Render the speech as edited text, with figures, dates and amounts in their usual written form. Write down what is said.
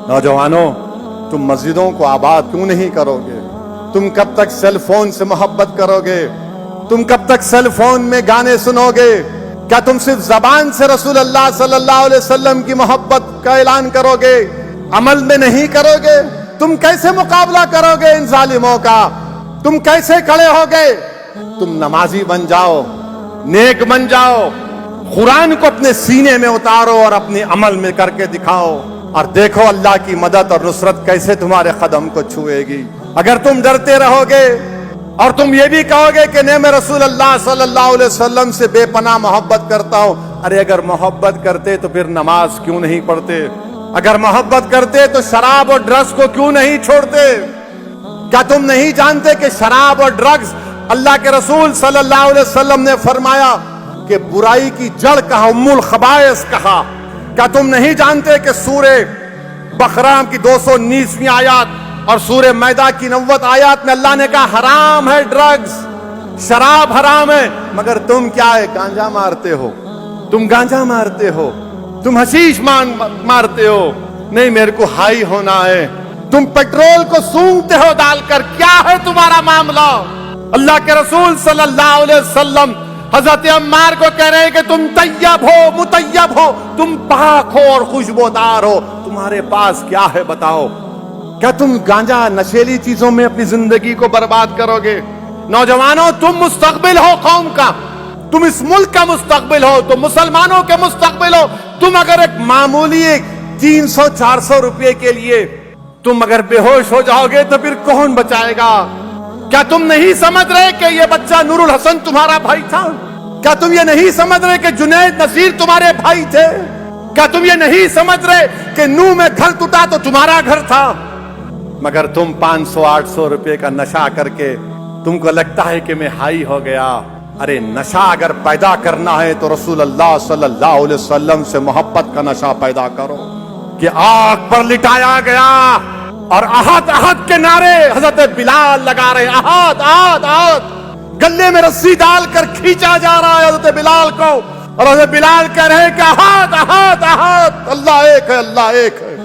نوجوانوں، تم مسجدوں کو آباد کیوں نہیں کرو گے؟ تم کب تک سیل فون سے محبت کرو گے؟ تم کب تک سیل فون میں گانے سنو گے؟ کیا تم صرف زبان سے رسول اللہ صلی اللہ علیہ وسلم کی محبت کا اعلان کرو گے، عمل میں نہیں کرو گے؟ تم کیسے مقابلہ کرو گے ان ظالموں کا؟ تم کیسے کھڑے ہوگے؟ تم نمازی بن جاؤ، نیک بن جاؤ، قرآن کو اپنے سینے میں اتارو اور اپنے عمل میں کر کے دکھاؤ، اور دیکھو اللہ کی مدد اور نصرت کیسے تمہارے قدم کو چھوئے گی۔ اگر تم ڈرتے رہو گے اور تم یہ بھی کہو گے کہ نہیں میں رسول اللہ صلی اللہ علیہ وسلم سے بے پناہ محبت کرتا ہوں، ارے اگر محبت کرتے تو پھر نماز کیوں نہیں پڑھتے؟ اگر محبت کرتے تو شراب اور ڈرگس کو کیوں نہیں چھوڑتے؟ کیا تم نہیں جانتے کہ شراب اور ڈرگس اللہ کے رسول صلی اللہ علیہ وسلم نے فرمایا کہ برائی کی جڑ کہا، ام الخبائث کہا؟ کیا تم نہیں جانتے کہ سورہ بقرہ کی 219ویں آیات اور سورہ مائدہ کی 90 آیات میں اللہ نے کہا حرام ہے ڈرگز، شراب حرام ہے، مگر تم کیا ہے؟ گانجا مارتے ہو، تم گانجا مارتے ہو، تم حشیش مارتے ہو، نہیں میرے کو ہائی ہونا ہے، تم پیٹرول کو سونگتے ہو ڈال کر، کیا ہے تمہارا معاملہ؟ اللہ کے رسول صلی اللہ علیہ وسلم حضرت عمار کو کہہ رہے ہیں کہ تم طیب ہو، مطیب ہو، تم پاک ہو اور خوشبودار ہو، تمہارے پاس کیا ہے بتاؤ؟ کیا تم گانجا نشیلی چیزوں میں اپنی زندگی کو برباد کرو گے؟ نوجوانوں، تم مستقبل ہو قوم کا، تم اس ملک کا مستقبل ہو، تم مسلمانوں کے مستقبل ہو۔ تم اگر ایک معمولی 300-400 روپے کے لیے تم اگر بے ہوش ہو جاؤ گے تو پھر کون بچائے گا؟ کیا تم نہیں سمجھ رہے کہ یہ بچہ نور الحسن تمہارا بھائی تھا؟ کیا تم یہ نہیں سمجھ رہے کہ جنید نصیر تمہارے بھائی تھے؟ کیا تم یہ نہیں سمجھ رہے کہ نوح میں گھر ٹوٹا تو تمہارا گھر تھا؟ مگر تم 500-800 روپے کا نشہ کر کے تم کو لگتا ہے کہ میں ہائی ہو گیا۔ ارے نشہ اگر پیدا کرنا ہے تو رسول اللہ صلی اللہ علیہ وسلم سے محبت کا نشہ پیدا کرو کہ آگ پر لٹایا گیا اور احد احد کے نعرے حضرت بلال لگا رہے، احد احد احد، گلے میں رسی ڈال کر کھینچا جا رہا ہے حضرت بلال کو، اور حضرت بلال کہہ رہے کہ احد احد احد، اللہ ایک ہے، اللہ ایک ہے۔